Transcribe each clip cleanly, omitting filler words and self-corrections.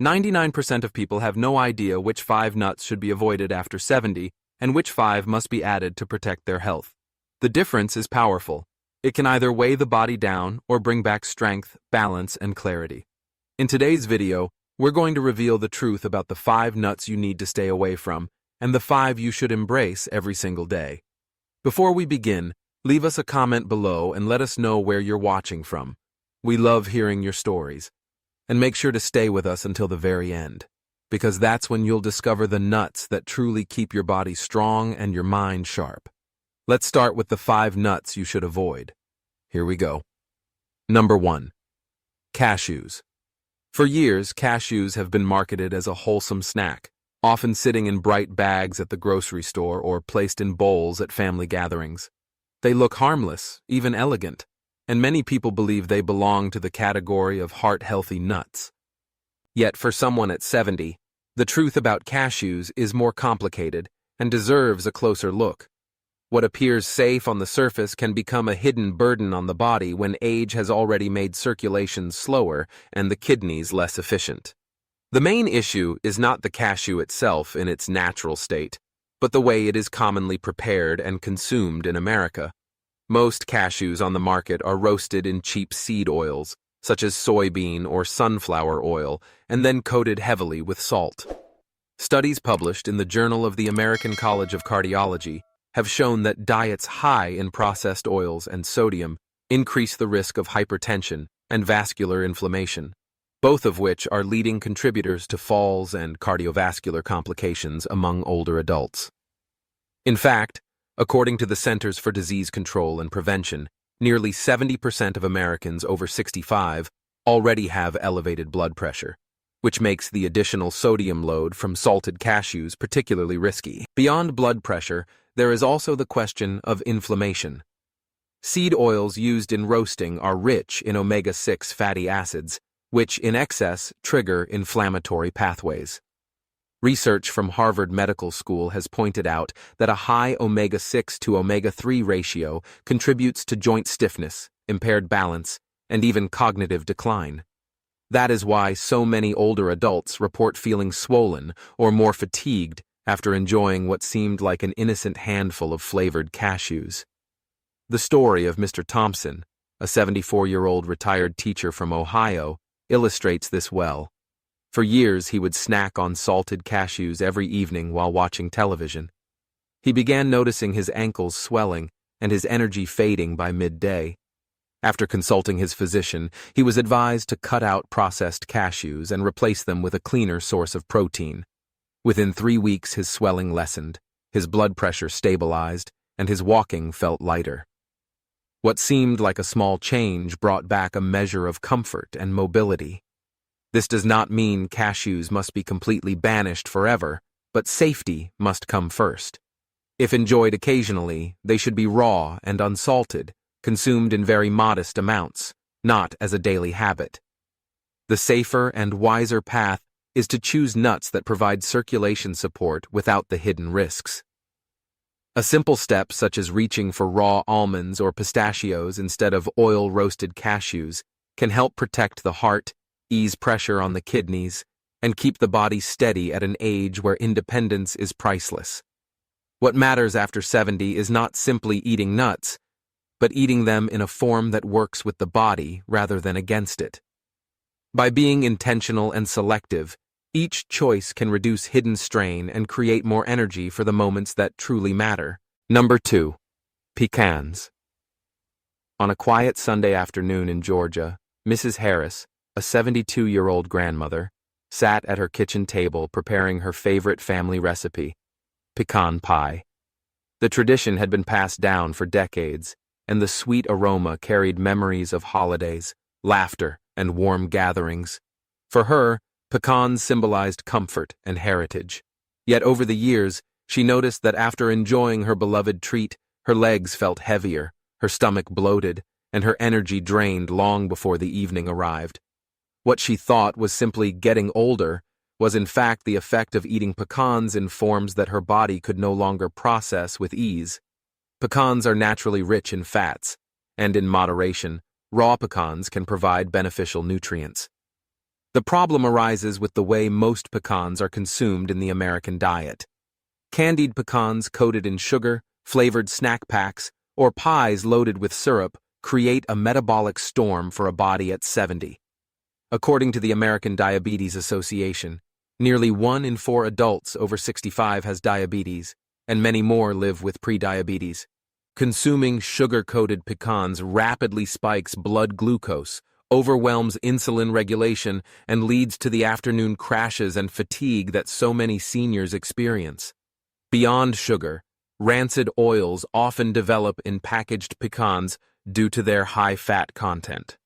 99% of people have no idea which 5 nuts should be avoided after 70 and which 5 must be added to protect their health. The difference is powerful. It can either weigh the body down or bring back strength, balance, and clarity. In today's video, we're going to reveal the truth about the 5 nuts you need to stay away from and the 5 you should embrace every single day. Before we begin, leave us a comment below and let us know where you're watching from. We love hearing your stories. And make sure to stay with us until the very end, because that's when you'll discover the nuts that truly keep your body strong and your mind sharp. Let's start with the 5 nuts you should avoid. Here we go. Number 1. Cashews. For years, cashews have been marketed as a wholesome snack, often sitting in bright bags at the grocery store or placed in bowls at family gatherings. They look harmless, even elegant, and many people believe they belong to the category of heart-healthy nuts. Yet for someone at 70, the truth about cashews is more complicated and deserves a closer look. What appears safe on the surface can become a hidden burden on the body when age has already made circulation slower and the kidneys less efficient. The main issue is not the cashew itself in its natural state, but the way it is commonly prepared and consumed in America. Most cashews on the market are roasted in cheap seed oils, such as soybean or sunflower oil, and then coated heavily with salt. Studies published in the Journal of the American College of Cardiology have shown that diets high in processed oils and sodium increase the risk of hypertension and vascular inflammation, both of which are leading contributors to falls and cardiovascular complications among older adults. In fact, according to the Centers for Disease Control and Prevention, nearly 70% of Americans over 65 already have elevated blood pressure, which makes the additional sodium load from salted cashews particularly risky. Beyond blood pressure, there is also the question of inflammation. Seed oils used in roasting are rich in omega-6 fatty acids, which in excess trigger inflammatory pathways. Research from Harvard Medical School has pointed out that a high omega-6 to omega-3 ratio contributes to joint stiffness, impaired balance, and even cognitive decline. That is why so many older adults report feeling swollen or more fatigued after enjoying what seemed like an innocent handful of flavored cashews. The story of Mr. Thompson, a 74-year-old retired teacher from Ohio, illustrates this well. For years, he would snack on salted cashews every evening while watching television. He began noticing his ankles swelling and his energy fading by midday. After consulting his physician, he was advised to cut out processed cashews and replace them with a cleaner source of protein. Within 3 weeks, his swelling lessened, his blood pressure stabilized, and his walking felt lighter. What seemed like a small change brought back a measure of comfort and mobility. This does not mean cashews must be completely banished forever, but safety must come first. If enjoyed occasionally, they should be raw and unsalted, consumed in very modest amounts, not as a daily habit. The safer and wiser path is to choose nuts that provide circulation support without the hidden risks. A simple step such as reaching for raw almonds or pistachios instead of oil-roasted cashews can help protect the heart, ease pressure on the kidneys, and keep the body steady at an age where independence is priceless. What matters after 70 is not simply eating nuts, but eating them in a form that works with the body rather than against it. By being intentional and selective, each choice can reduce hidden strain and create more energy for the moments that truly matter. Number 2. Pecans. On a quiet Sunday afternoon in Georgia, Mrs. Harris, a 72-year-old grandmother, sat at her kitchen table preparing her favorite family recipe, pecan pie. The tradition had been passed down for decades, and the sweet aroma carried memories of holidays, laughter, and warm gatherings. For her, pecans symbolized comfort and heritage. Yet over the years, she noticed that after enjoying her beloved treat, her legs felt heavier, her stomach bloated, and her energy drained long before the evening arrived. What she thought was simply getting older was in fact the effect of eating pecans in forms that her body could no longer process with ease. Pecans are naturally rich in fats, and in moderation, raw pecans can provide beneficial nutrients. The problem arises with the way most pecans are consumed in the American diet. Candied pecans coated in sugar, flavored snack packs, or pies loaded with syrup create a metabolic storm for a body at 70. According to the American Diabetes Association, nearly 1 in 4 adults over 65 has diabetes, and many more live with prediabetes. Consuming sugar-coated pecans rapidly spikes blood glucose, overwhelms insulin regulation, and leads to the afternoon crashes and fatigue that so many seniors experience. Beyond sugar, rancid oils often develop in packaged pecans due to their high fat content.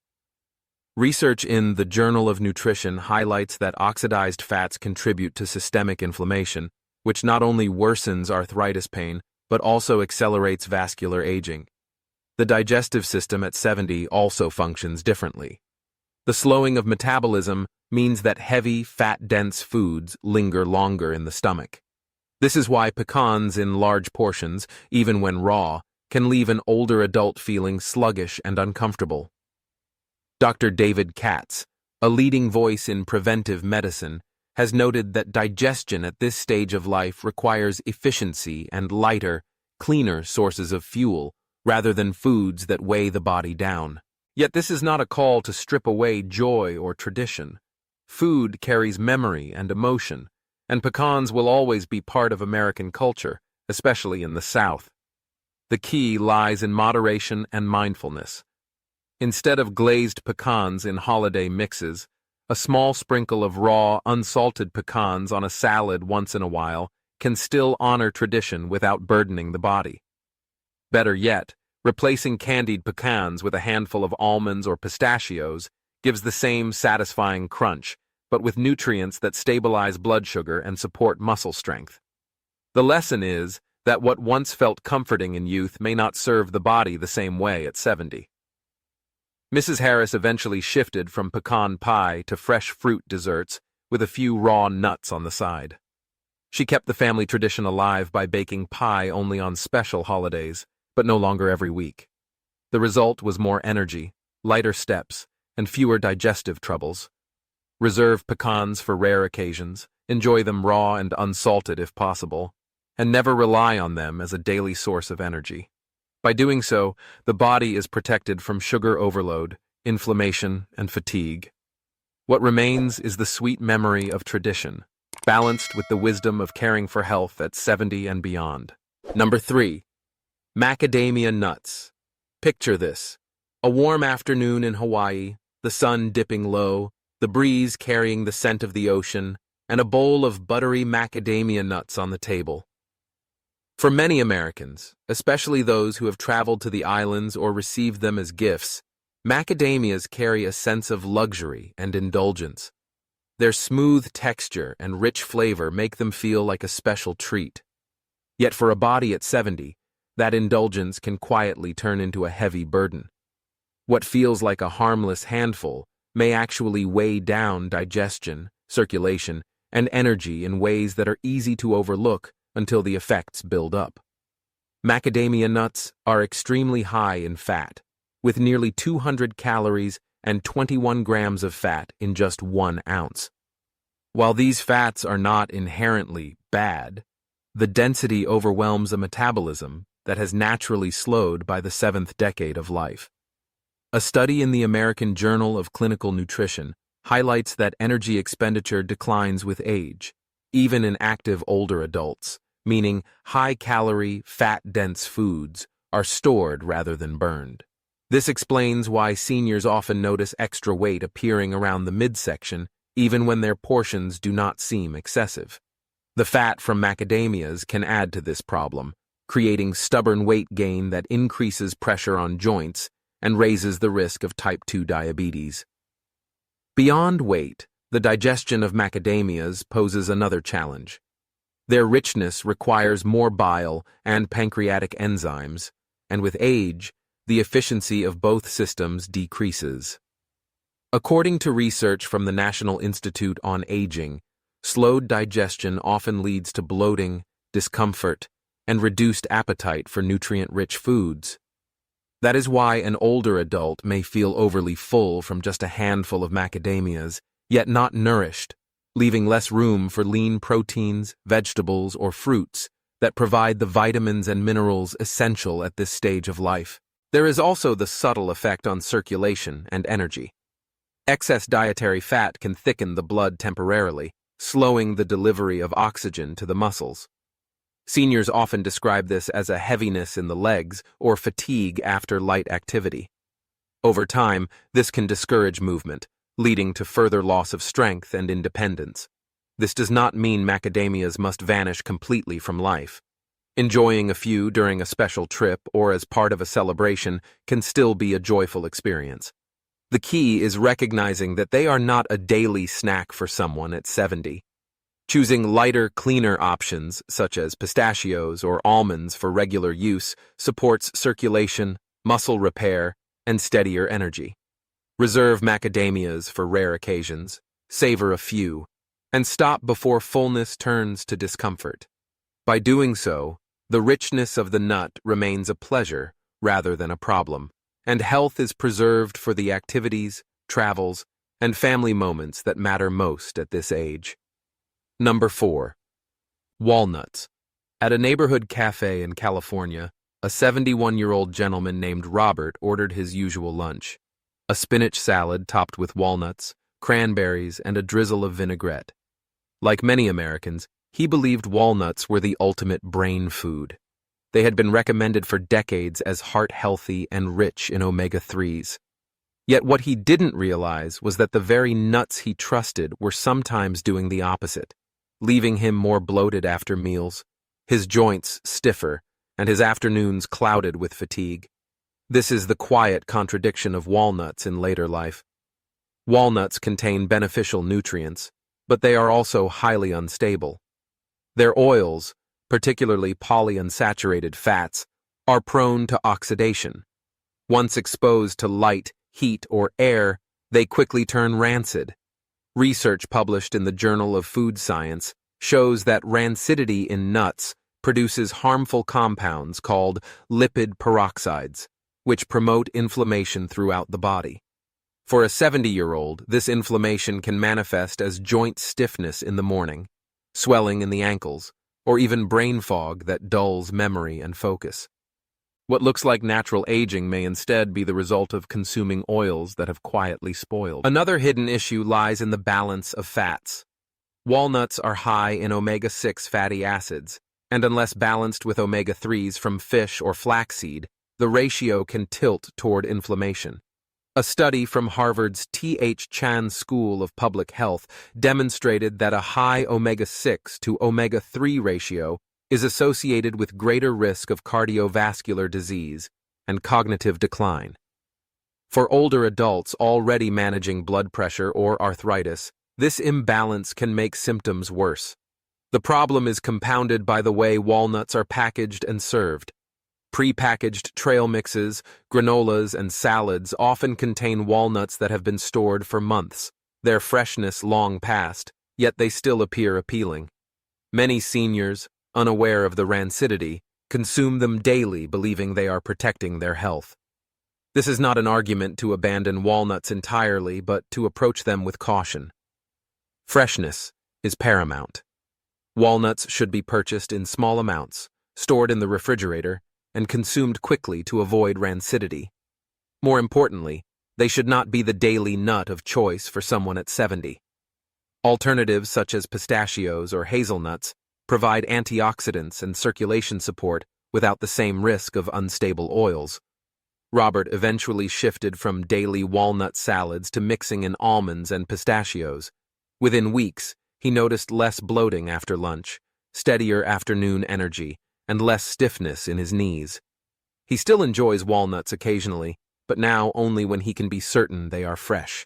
Research in the Journal of Nutrition highlights that oxidized fats contribute to systemic inflammation, which not only worsens arthritis pain, but also accelerates vascular aging. The digestive system at 70 also functions differently. The slowing of metabolism means that heavy, fat-dense foods linger longer in the stomach. This is why pecans in large portions, even when raw, can leave an older adult feeling sluggish and uncomfortable. Dr. David Katz, a leading voice in preventive medicine, has noted that digestion at this stage of life requires efficiency and lighter, cleaner sources of fuel, rather than foods that weigh the body down. Yet this is not a call to strip away joy or tradition. Food carries memory and emotion, and pecans will always be part of American culture, especially in the South. The key lies in moderation and mindfulness. Instead of glazed pecans in holiday mixes, a small sprinkle of raw, unsalted pecans on a salad once in a while can still honor tradition without burdening the body. Better yet, replacing candied pecans with a handful of almonds or pistachios gives the same satisfying crunch, but with nutrients that stabilize blood sugar and support muscle strength. The lesson is that what once felt comforting in youth may not serve the body the same way at 70. Mrs. Harris eventually shifted from pecan pie to fresh fruit desserts with a few raw nuts on the side. She kept the family tradition alive by baking pie only on special holidays, but no longer every week. The result was more energy, lighter steps, and fewer digestive troubles. Reserve pecans for rare occasions, enjoy them raw and unsalted if possible, and never rely on them as a daily source of energy. By doing so, the body is protected from sugar overload, inflammation, and fatigue. What remains is the sweet memory of tradition, balanced with the wisdom of caring for health at 70 and beyond. Number 3. Macadamia nuts. Picture this: a warm afternoon in Hawaii, the sun dipping low, the breeze carrying the scent of the ocean, and a bowl of buttery macadamia nuts on the table. For many Americans, especially those who have traveled to the islands or received them as gifts, macadamias carry a sense of luxury and indulgence. Their smooth texture and rich flavor make them feel like a special treat. Yet for a body at 70, that indulgence can quietly turn into a heavy burden. What feels like a harmless handful may actually weigh down digestion, circulation, and energy in ways that are easy to overlook until the effects build up. Macadamia nuts are extremely high in fat, with nearly 200 calories and 21 grams of fat in just 1 ounce. While these fats are not inherently bad, the density overwhelms a metabolism that has naturally slowed by the 7th decade of life. A study in the American Journal of Clinical Nutrition highlights that energy expenditure declines with age, even in active older adults, meaning high-calorie, fat-dense foods are stored rather than burned. This explains why seniors often notice extra weight appearing around the midsection, even when their portions do not seem excessive. The fat from macadamias can add to this problem, creating stubborn weight gain that increases pressure on joints and raises the risk of type 2 diabetes. Beyond weight, the digestion of macadamias poses another challenge. Their richness requires more bile and pancreatic enzymes, and with age, the efficiency of both systems decreases. According to research from the National Institute on Aging, slowed digestion often leads to bloating, discomfort, and reduced appetite for nutrient-rich foods. That is why an older adult may feel overly full from just a handful of macadamias, yet not nourished, leaving less room for lean proteins, vegetables, or fruits that provide the vitamins and minerals essential at this stage of life. There is also the subtle effect on circulation and energy. Excess dietary fat can thicken the blood temporarily, slowing the delivery of oxygen to the muscles. Seniors often describe this as a heaviness in the legs or fatigue after light activity. Over time, this can discourage movement, leading to further loss of strength and independence. This does not mean macadamias must vanish completely from life. Enjoying a few during a special trip or as part of a celebration can still be a joyful experience. The key is recognizing that they are not a daily snack for someone at 70. Choosing lighter, cleaner options, such as pistachios or almonds for regular use, supports circulation, muscle repair, and steadier energy. Reserve macadamias for rare occasions, savor a few, and stop before fullness turns to discomfort. By doing so, the richness of the nut remains a pleasure rather than a problem, and health is preserved for the activities, travels, and family moments that matter most at this age. Number 4. Walnuts. At a neighborhood cafe in California, a 71-year-old gentleman named Robert ordered his usual lunch: a spinach salad topped with walnuts, cranberries, and a drizzle of vinaigrette. Like many Americans, he believed walnuts were the ultimate brain food. They had been recommended for decades as heart-healthy and rich in omega-3s. Yet what he didn't realize was that the very nuts he trusted were sometimes doing the opposite, leaving him more bloated after meals, his joints stiffer, and his afternoons clouded with fatigue. This is the quiet contradiction of walnuts in later life. Walnuts contain beneficial nutrients, but they are also highly unstable. Their oils, particularly polyunsaturated fats, are prone to oxidation. Once exposed to light, heat, or air, they quickly turn rancid. Research published in the Journal of Food Science shows that rancidity in nuts produces harmful compounds called lipid peroxides, which promote inflammation throughout the body. For a 70-year-old, this inflammation can manifest as joint stiffness in the morning, swelling in the ankles, or even brain fog that dulls memory and focus. What looks like natural aging may instead be the result of consuming oils that have quietly spoiled. Another hidden issue lies in the balance of fats. Walnuts are high in omega-6 fatty acids, and unless balanced with omega-3s from fish or flaxseed, the ratio can tilt toward inflammation. A study from Harvard's T.H. Chan School of Public Health demonstrated that a high omega-6 to omega-3 ratio is associated with greater risk of cardiovascular disease and cognitive decline. For older adults already managing blood pressure or arthritis, this imbalance can make symptoms worse. The problem is compounded by the way walnuts are packaged and served. Pre-packaged trail mixes, granolas, and salads often contain walnuts that have been stored for months, their freshness long past, yet they still appear appealing. Many seniors, unaware of the rancidity, consume them daily believing they are protecting their health. This is not an argument to abandon walnuts entirely, but to approach them with caution. Freshness is paramount. Walnuts should be purchased in small amounts, stored in the refrigerator, and consumed quickly to avoid rancidity. More importantly, they should not be the daily nut of choice for someone at 70. Alternatives such as pistachios or hazelnuts provide antioxidants and circulation support without the same risk of unstable oils. Robert eventually shifted from daily walnut salads to mixing in almonds and pistachios. Within weeks, he noticed less bloating after lunch, steadier afternoon energy, and less stiffness in his knees. He still enjoys walnuts occasionally, but now only when he can be certain they are fresh.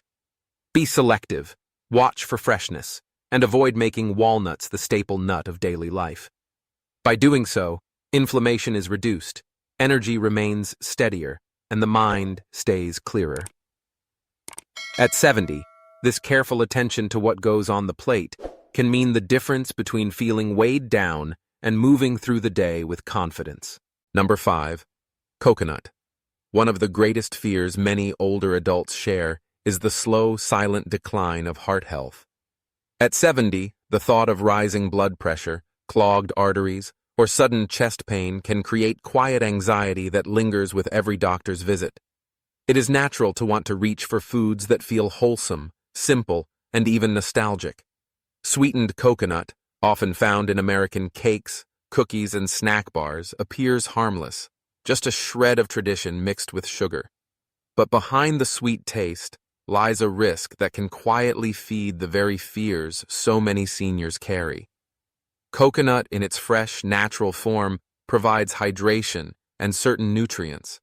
Be selective, watch for freshness, and avoid making walnuts the staple nut of daily life. By doing so, inflammation is reduced, energy remains steadier, and the mind stays clearer. At 70, this careful attention to what goes on the plate can mean the difference between feeling weighed down and moving through the day with confidence. Number 5. Coconut. One of the greatest fears many older adults share is the slow, silent decline of heart health. At 70, the thought of rising blood pressure, clogged arteries, or sudden chest pain can create quiet anxiety that lingers with every doctor's visit. It is natural to want to reach for foods that feel wholesome, simple, and even nostalgic. Sweetened coconut, often found in American cakes, cookies, and snack bars, appears harmless, just a shred of tradition mixed with sugar. But behind the sweet taste lies a risk that can quietly feed the very fears so many seniors carry. Coconut, in its fresh, natural form, provides hydration and certain nutrients.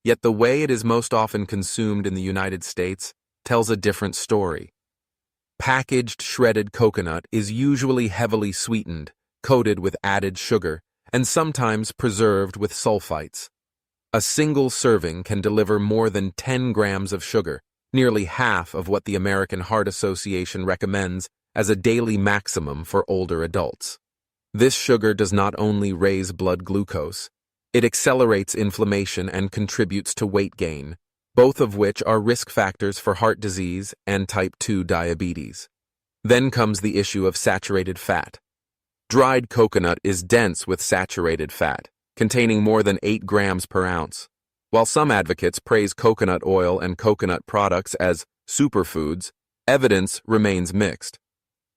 Yet the way it is most often consumed in the United States tells a different story. Packaged shredded coconut is usually heavily sweetened, coated with added sugar, and sometimes preserved with sulfites. A single serving can deliver more than 10 grams of sugar, nearly half of what the American Heart Association recommends as a daily maximum for older adults. This sugar does not only raise blood glucose, it accelerates inflammation and contributes to weight gain, both of which are risk factors for heart disease and type 2 diabetes. Then comes the issue of saturated fat. Dried coconut is dense with saturated fat, containing more than 8 grams per ounce. While some advocates praise coconut oil and coconut products as superfoods, evidence remains mixed.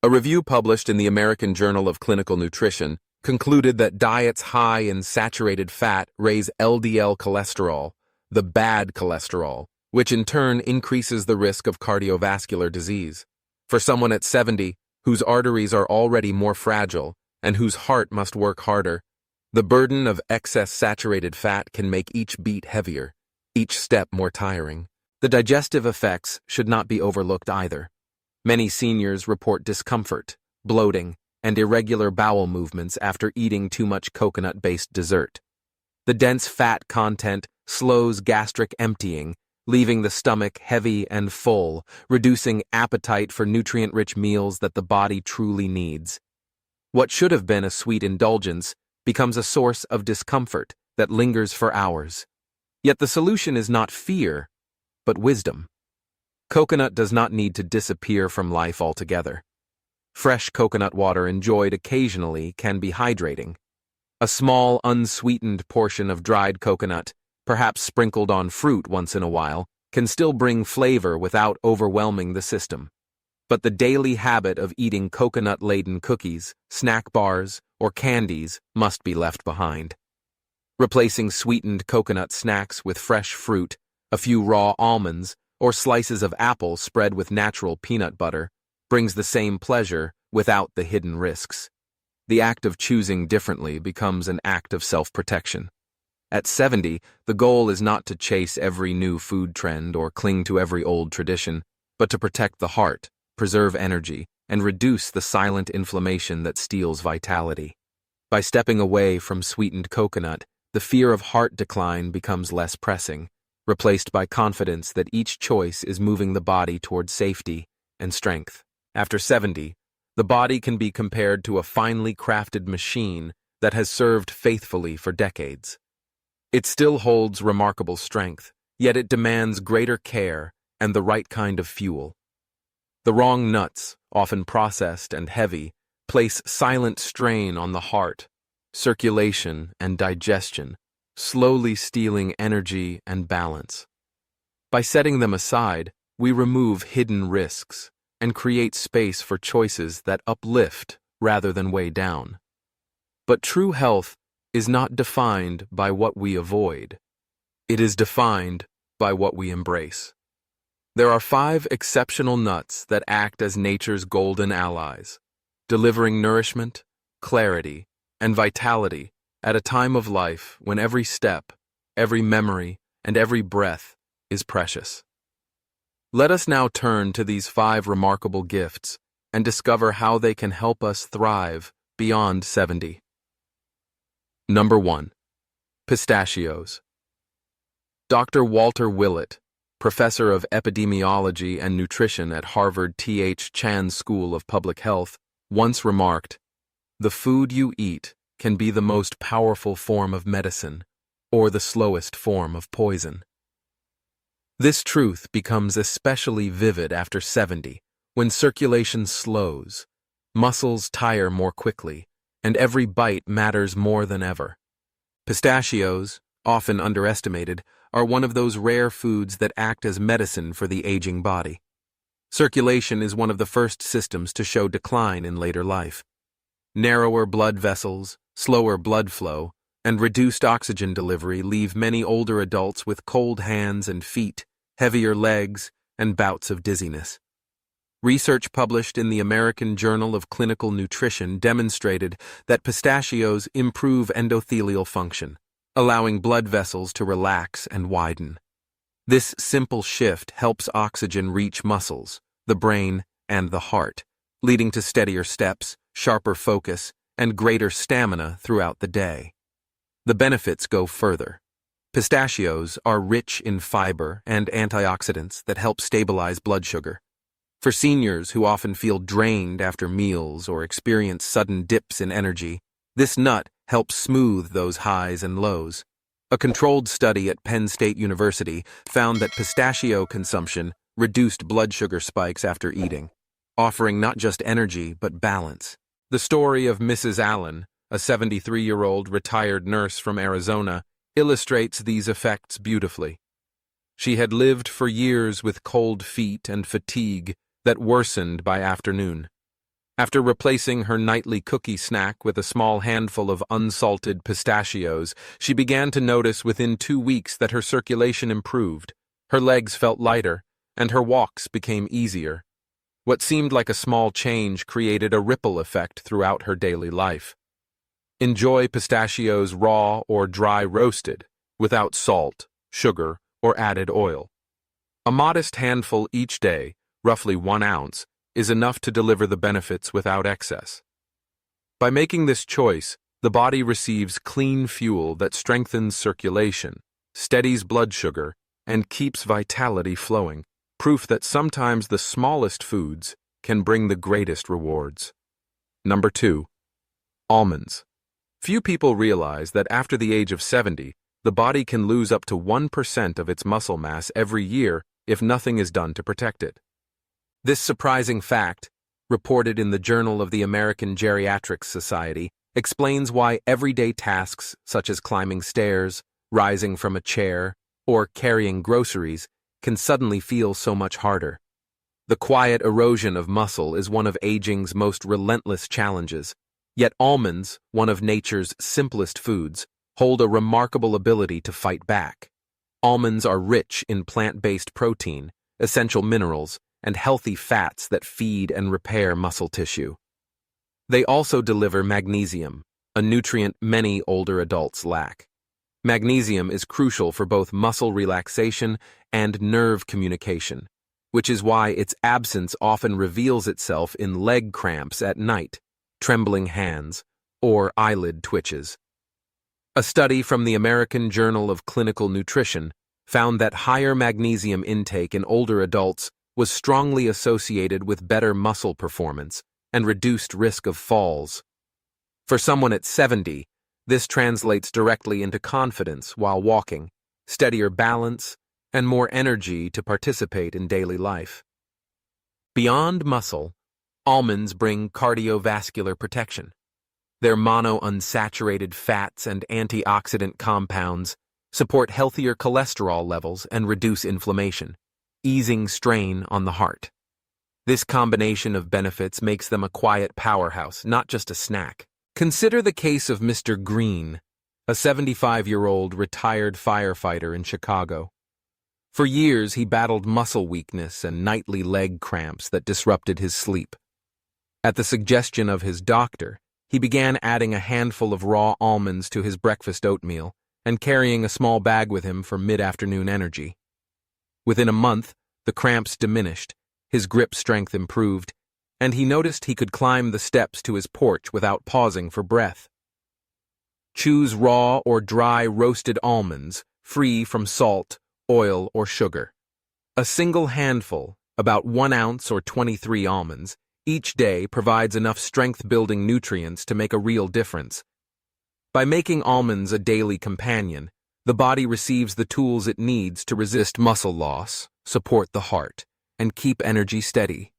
A review published in the American Journal of Clinical Nutrition concluded that diets high in saturated fat raise LDL cholesterol, the bad cholesterol, which in turn increases the risk of cardiovascular disease. For someone at 70, whose arteries are already more fragile and whose heart must work harder, the burden of excess saturated fat can make each beat heavier, each step more tiring. The digestive effects should not be overlooked either. Many seniors report discomfort, bloating, and irregular bowel movements after eating too much coconut-based dessert. The dense fat content slows gastric emptying, leaving the stomach heavy and full, reducing appetite for nutrient-rich meals that the body truly needs. What should have been a sweet indulgence becomes a source of discomfort that lingers for hours. Yet the solution is not fear, but wisdom. Coconut does not need to disappear from life altogether. Fresh coconut water enjoyed occasionally can be hydrating. A small, unsweetened portion of dried coconut, perhaps sprinkled on fruit once in a while, can still bring flavor without overwhelming the system. But the daily habit of eating coconut-laden cookies, snack bars, or candies must be left behind. Replacing sweetened coconut snacks with fresh fruit, a few raw almonds, or slices of apple spread with natural peanut butter brings the same pleasure without the hidden risks. The act of choosing differently becomes an act of self-protection. At 70, the goal is not to chase every new food trend or cling to every old tradition, but to protect the heart, preserve energy, and reduce the silent inflammation that steals vitality. By stepping away from sweetened coconut, the fear of heart decline becomes less pressing, replaced by confidence that each choice is moving the body toward safety and strength. After 70, the body can be compared to a finely crafted machine that has served faithfully for decades. It still holds remarkable strength, yet it demands greater care and the right kind of fuel. The wrong nuts, often processed and heavy, place silent strain on the heart, circulation, and digestion, slowly stealing energy and balance. By setting them aside, we remove hidden risks and create space for choices that uplift rather than weigh down. But true health is not defined by what we avoid. It is defined by what we embrace. There are 5 exceptional nuts that act as nature's golden allies, delivering nourishment, clarity, and vitality at a time of life when every step, every memory, and every breath is precious. Let us now turn to these 5 remarkable gifts and discover how they can help us thrive beyond 70. Number 1. Pistachios. Dr. Walter Willett, professor of epidemiology and nutrition at Harvard T.H. Chan School of Public Health, once remarked, "The food you eat can be the most powerful form of medicine or the slowest form of poison." This truth becomes especially vivid after 70, when circulation slows, muscles tire more quickly, and every bite matters more than ever. Pistachios, often underestimated, are one of those rare foods that act as medicine for the aging body. Circulation is one of the first systems to show decline in later life. Narrower blood vessels, slower blood flow, and reduced oxygen delivery leave many older adults with cold hands and feet, heavier legs, and bouts of dizziness. Research published in the American Journal of Clinical Nutrition demonstrated that pistachios improve endothelial function, allowing blood vessels to relax and widen. This simple shift helps oxygen reach muscles, the brain, and the heart, leading to steadier steps, sharper focus, and greater stamina throughout the day. The benefits go further. Pistachios are rich in fiber and antioxidants that help stabilize blood sugar. For seniors who often feel drained after meals or experience sudden dips in energy, this nut helps smooth those highs and lows. A controlled study at Penn State University found that pistachio consumption reduced blood sugar spikes after eating, offering not just energy but balance. The story of Mrs. Allen, a 73-year-old retired nurse from Arizona, illustrates these effects beautifully. She had lived for years with cold feet and fatigue that worsened by afternoon. After replacing her nightly cookie snack with a small handful of unsalted pistachios, she began to notice within 2 weeks that her circulation improved, her legs felt lighter, and her walks became easier. What seemed like a small change created a ripple effect throughout her daily life. Enjoy pistachios raw or dry roasted, without salt, sugar, or added oil. A modest handful each day, roughly 1 ounce, is enough to deliver the benefits without excess. By making this choice, the body receives clean fuel that strengthens circulation, steadies blood sugar, and keeps vitality flowing, proof that sometimes the smallest foods can bring the greatest rewards. Number 2. Almonds. Few people realize that after the age of 70, the body can lose up to 1% of its muscle mass every year if nothing is done to protect it. This surprising fact, reported in the Journal of the American Geriatrics Society, explains why everyday tasks such as climbing stairs, rising from a chair, or carrying groceries can suddenly feel so much harder. The quiet erosion of muscle is one of aging's most relentless challenges, yet almonds, one of nature's simplest foods, hold a remarkable ability to fight back. Almonds are rich in plant-based protein, essential minerals, and healthy fats that feed and repair muscle tissue. They also deliver magnesium, a nutrient many older adults lack. Magnesium is crucial for both muscle relaxation and nerve communication, which is why its absence often reveals itself in leg cramps at night, trembling hands, or eyelid twitches. A study from the American Journal of Clinical Nutrition found that higher magnesium intake in older adults was strongly associated with better muscle performance and reduced risk of falls. For someone at 70, this translates directly into confidence while walking, steadier balance, and more energy to participate in daily life. Beyond muscle, almonds bring cardiovascular protection. Their monounsaturated fats and antioxidant compounds support healthier cholesterol levels and reduce inflammation, easing strain on the heart. This combination of benefits makes them a quiet powerhouse, not just a snack. Consider the case of Mr. Green, a 75-year-old retired firefighter in Chicago. For years, he battled muscle weakness and nightly leg cramps that disrupted his sleep. At the suggestion of his doctor, he began adding a handful of raw almonds to his breakfast oatmeal and carrying a small bag with him for mid-afternoon energy. Within a month, the cramps diminished, his grip strength improved, and he noticed he could climb the steps to his porch without pausing for breath. Choose raw or dry roasted almonds, free from salt, oil, or sugar. A single handful, about 1 ounce or 23 almonds, each day provides enough strength-building nutrients to make a real difference. By making almonds a daily companion, the body receives the tools it needs to resist muscle loss, support the heart, and keep energy steady.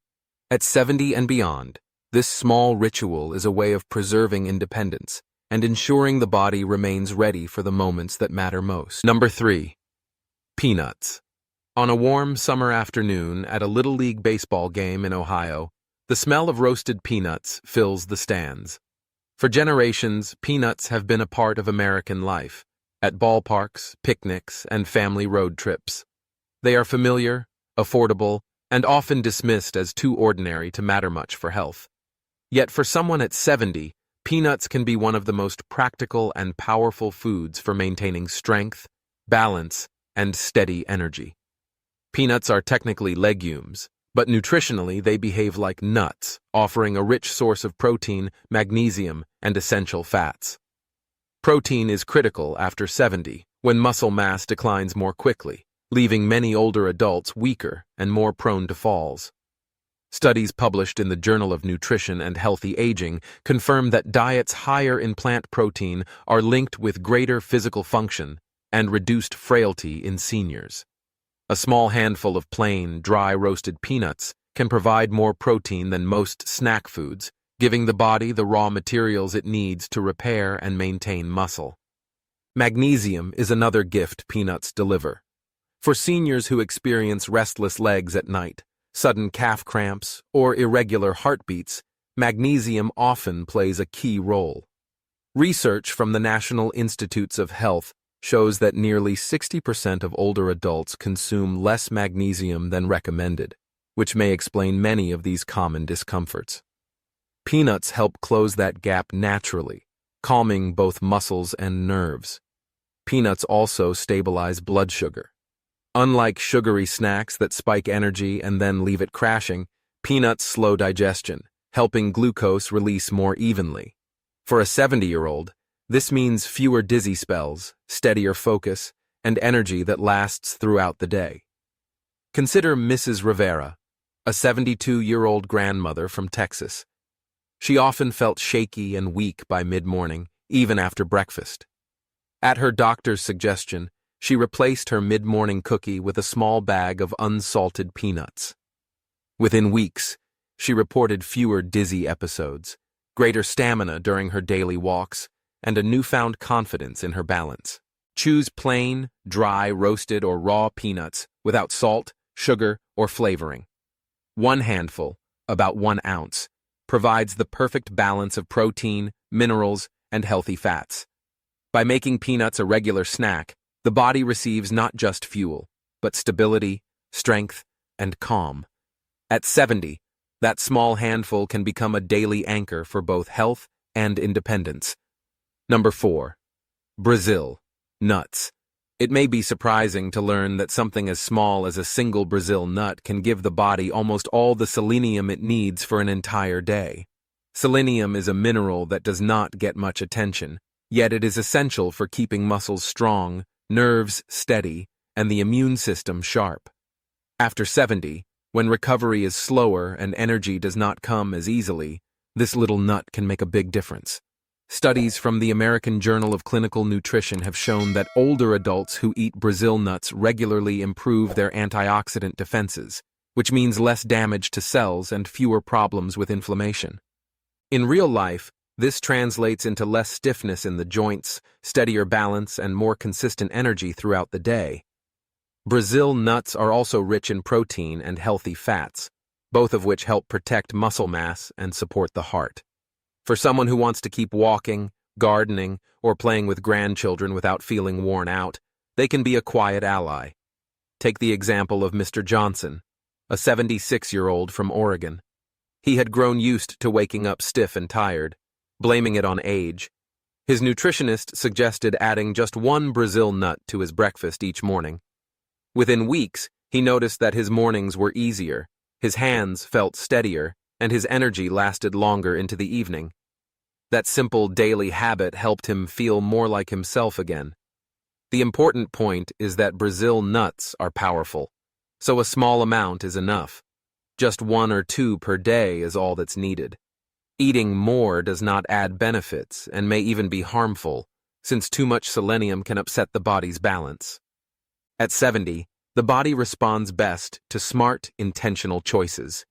At 70 and beyond, this small ritual is a way of preserving independence and ensuring the body remains ready for the moments that matter most. Number 3. Peanuts. On a warm summer afternoon at a Little League baseball game in Ohio, the smell of roasted peanuts fills the stands. For generations, peanuts have been a part of American life, at ballparks, picnics, and family road trips. They are familiar, affordable, and often dismissed as too ordinary to matter much for health. Yet for someone at 70, peanuts can be one of the most practical and powerful foods for maintaining strength, balance, and steady energy. Peanuts are technically legumes, but nutritionally they behave like nuts, offering a rich source of protein, magnesium, and essential fats. Protein is critical after 70, when muscle mass declines more quickly, leaving many older adults weaker and more prone to falls. Studies published in the Journal of Nutrition and Healthy Aging confirm that diets higher in plant protein are linked with greater physical function and reduced frailty in seniors. A small handful of plain, dry roasted peanuts can provide more protein than most snack foods, giving the body the raw materials it needs to repair and maintain muscle. Magnesium is another gift peanuts deliver. For seniors who experience restless legs at night, sudden calf cramps, or irregular heartbeats, magnesium often plays a key role. Research from the National Institutes of Health shows that nearly 60% of older adults consume less magnesium than recommended, which may explain many of these common discomforts. Peanuts help close that gap naturally, calming both muscles and nerves. Peanuts also stabilize blood sugar. Unlike sugary snacks that spike energy and then leave it crashing, peanuts slow digestion, helping glucose release more evenly. For a 70-year-old, this means fewer dizzy spells, steadier focus, and energy that lasts throughout the day. Consider Mrs. Rivera, a 72-year-old grandmother from Texas. She often felt shaky and weak by mid-morning, even after breakfast. At her doctor's suggestion, she replaced her mid-morning cookie with a small bag of unsalted peanuts. Within weeks, she reported fewer dizzy episodes, greater stamina during her daily walks, and a newfound confidence in her balance. Choose plain, dry, roasted, or raw peanuts without salt, sugar, or flavoring. One handful, about 1 ounce, provides the perfect balance of protein, minerals, and healthy fats. By making peanuts a regular snack, the body receives not just fuel, but stability, strength, and calm. At 70, that small handful can become a daily anchor for both health and independence. Number 4. Brazil. Nuts. It may be surprising to learn that something as small as a single Brazil nut can give the body almost all the selenium it needs for an entire day. Selenium is a mineral that does not get much attention, yet it is essential for keeping muscles strong, nerves steady, and the immune system sharp. After 70, when recovery is slower and energy does not come as easily, this little nut can make a big difference. Studies from the American Journal of Clinical Nutrition have shown that older adults who eat Brazil nuts regularly improve their antioxidant defenses, which means less damage to cells and fewer problems with inflammation. In real life, this translates into less stiffness in the joints, steadier balance, and more consistent energy throughout the day. Brazil nuts are also rich in protein and healthy fats, both of which help protect muscle mass and support the heart. For someone who wants to keep walking, gardening, or playing with grandchildren without feeling worn out, they can be a quiet ally. Take the example of Mr. Johnson, a 76-year-old from Oregon. He had grown used to waking up stiff and tired, blaming it on age. His nutritionist suggested adding just 1 Brazil nut to his breakfast each morning. Within weeks, he noticed that his mornings were easier, his hands felt steadier, and his energy lasted longer into the evening. That simple daily habit helped him feel more like himself again. The important point is that Brazil nuts are powerful, so a small amount is enough. Just 1 or 2 per day is all that's needed. Eating more does not add benefits and may even be harmful, since too much selenium can upset the body's balance. At 70, the body responds best to smart, intentional choices.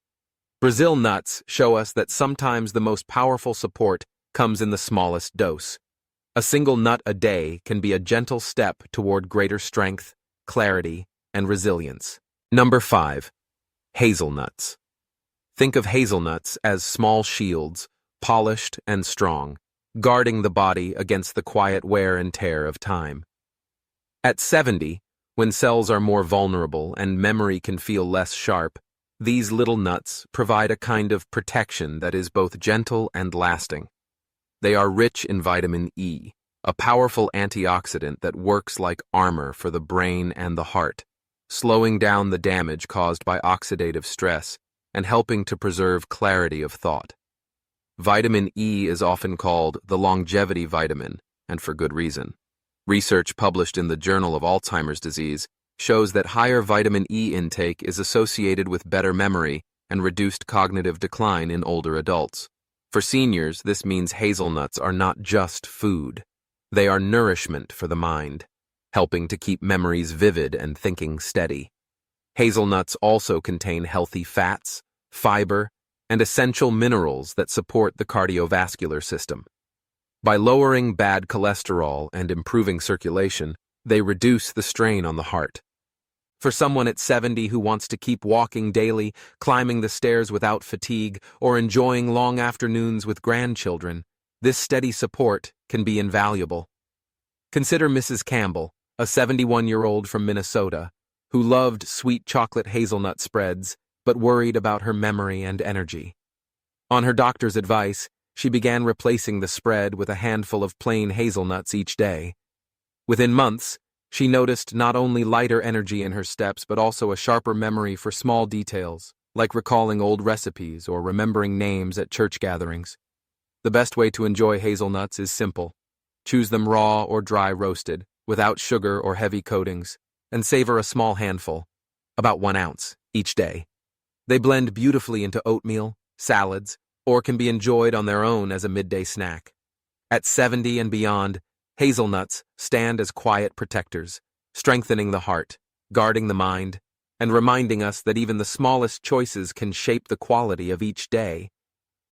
Brazil nuts show us that sometimes the most powerful support comes in the smallest dose. A single nut a day can be a gentle step toward greater strength, clarity, and resilience. Number 5. Hazelnuts. Think of hazelnuts as small shields, polished and strong, guarding the body against the quiet wear and tear of time. At 70, when cells are more vulnerable and memory can feel less sharp, these little nuts provide a kind of protection that is both gentle and lasting. They are rich in vitamin E, a powerful antioxidant that works like armor for the brain and the heart, slowing down the damage caused by oxidative stress and helping to preserve clarity of thought. Vitamin E is often called the longevity vitamin, and for good reason. Research published in the Journal of Alzheimer's Disease shows that higher vitamin E intake is associated with better memory and reduced cognitive decline in older adults. For seniors, this means hazelnuts are not just food. They are nourishment for the mind, helping to keep memories vivid and thinking steady. Hazelnuts also contain healthy fats, fiber, and essential minerals that support the cardiovascular system. By lowering bad cholesterol and improving circulation, they reduce the strain on the heart. For someone at 70 who wants to keep walking daily, climbing the stairs without fatigue, or enjoying long afternoons with grandchildren, this steady support can be invaluable. Consider Mrs. Campbell, a 71-year-old from Minnesota, who loved sweet chocolate hazelnut spreads, but worried about her memory and energy. On her doctor's advice, she began replacing the spread with a handful of plain hazelnuts each day. Within months, she noticed not only lighter energy in her steps but also a sharper memory for small details, like recalling old recipes or remembering names at church gatherings. The best way to enjoy hazelnuts is simple. Choose them raw or dry roasted, without sugar or heavy coatings, and savor a small handful, about 1 ounce, each day. They blend beautifully into oatmeal, salads, or can be enjoyed on their own as a midday snack. At 70 and beyond, hazelnuts stand as quiet protectors, strengthening the heart, guarding the mind, and reminding us that even the smallest choices can shape the quality of each day.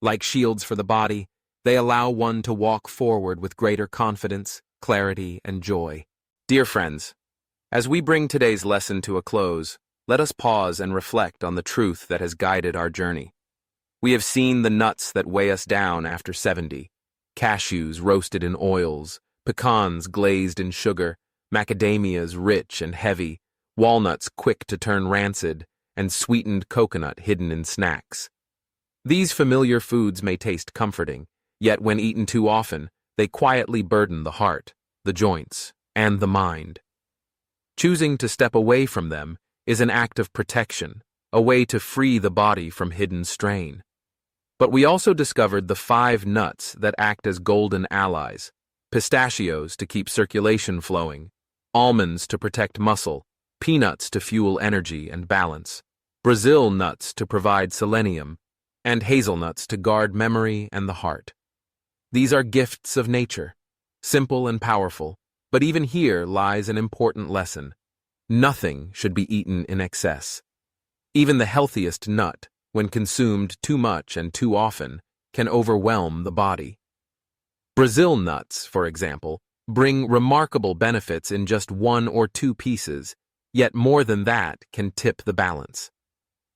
Like shields for the body, they allow one to walk forward with greater confidence, clarity, and joy. Dear friends, as we bring today's lesson to a close, let us pause and reflect on the truth that has guided our journey. We have seen the nuts that weigh us down after 70, cashews roasted in oils, pecans glazed in sugar, macadamias rich and heavy, walnuts quick to turn rancid, and sweetened coconut hidden in snacks. These familiar foods may taste comforting, yet when eaten too often, they quietly burden the heart, the joints, and the mind. Choosing to step away from them is an act of protection, a way to free the body from hidden strain. But we also discovered the 5 nuts that act as golden allies: pistachios to keep circulation flowing, almonds to protect muscle, peanuts to fuel energy and balance, Brazil nuts to provide selenium, and hazelnuts to guard memory and the heart. These are gifts of nature, simple and powerful, but even here lies an important lesson. Nothing should be eaten in excess. Even the healthiest nut, when consumed too much and too often, can overwhelm the body. Brazil nuts, for example, bring remarkable benefits in just 1 or 2 pieces, yet more than that can tip the balance.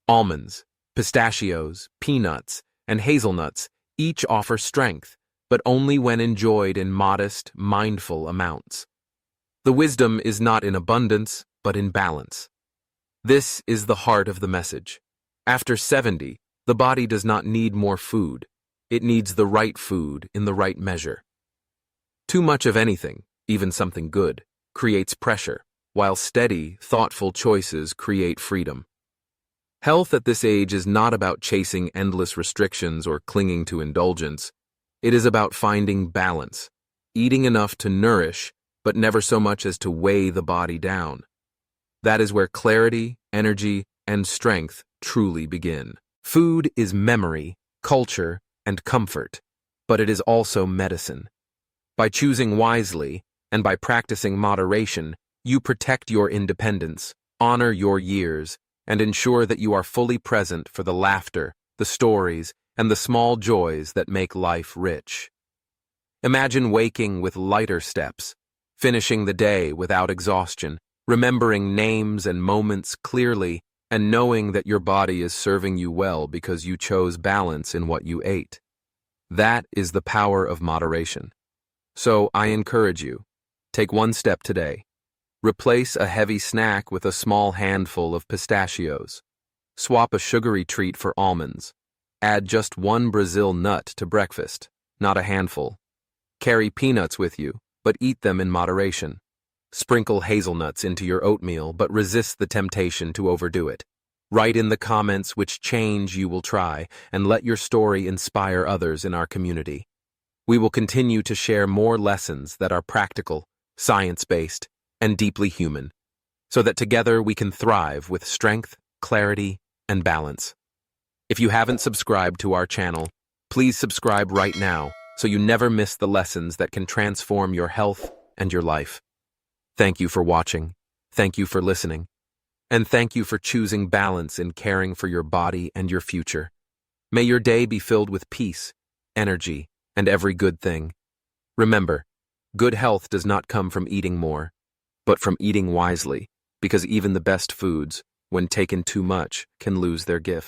Almonds, pistachios, peanuts, and hazelnuts each offer strength, but only when enjoyed in modest, mindful amounts. The wisdom is not in abundance, but in balance. This is the heart of the message. After 70, the body does not need more food. It needs the right food in the right measure. Too much of anything, even something good, creates pressure, while steady, thoughtful choices create freedom. Health at this age is not about chasing endless restrictions or clinging to indulgence. It is about finding balance, eating enough to nourish, but never so much as to weigh the body down. That is where clarity, energy, and strength truly begin. Food is memory, culture, and comfort, but it is also medicine. By choosing wisely, and by practicing moderation, you protect your independence, honor your years, and ensure that you are fully present for the laughter, the stories, and the small joys that make life rich. Imagine waking with lighter steps, finishing the day without exhaustion, remembering names and moments clearly, and knowing that your body is serving you well because you chose balance in what you ate. That is the power of moderation. So I encourage you, take one step today. Replace a heavy snack with a small handful of pistachios. Swap a sugary treat for almonds. Add just one Brazil nut to breakfast, not a handful. Carry peanuts with you, but eat them in moderation. Sprinkle hazelnuts into your oatmeal, but resist the temptation to overdo it. Write in the comments which change you will try, and let your story inspire others in our community. We will continue to share more lessons that are practical, science-based, and deeply human, so that together we can thrive with strength, clarity, and balance. If you haven't subscribed to our channel, please subscribe right now so you never miss the lessons that can transform your health and your life. Thank you for watching, thank you for listening, and thank you for choosing balance in caring for your body and your future. May your day be filled with peace, energy, and every good thing. Remember, good health does not come from eating more, but from eating wisely, because even the best foods, when taken too much, can lose their gift.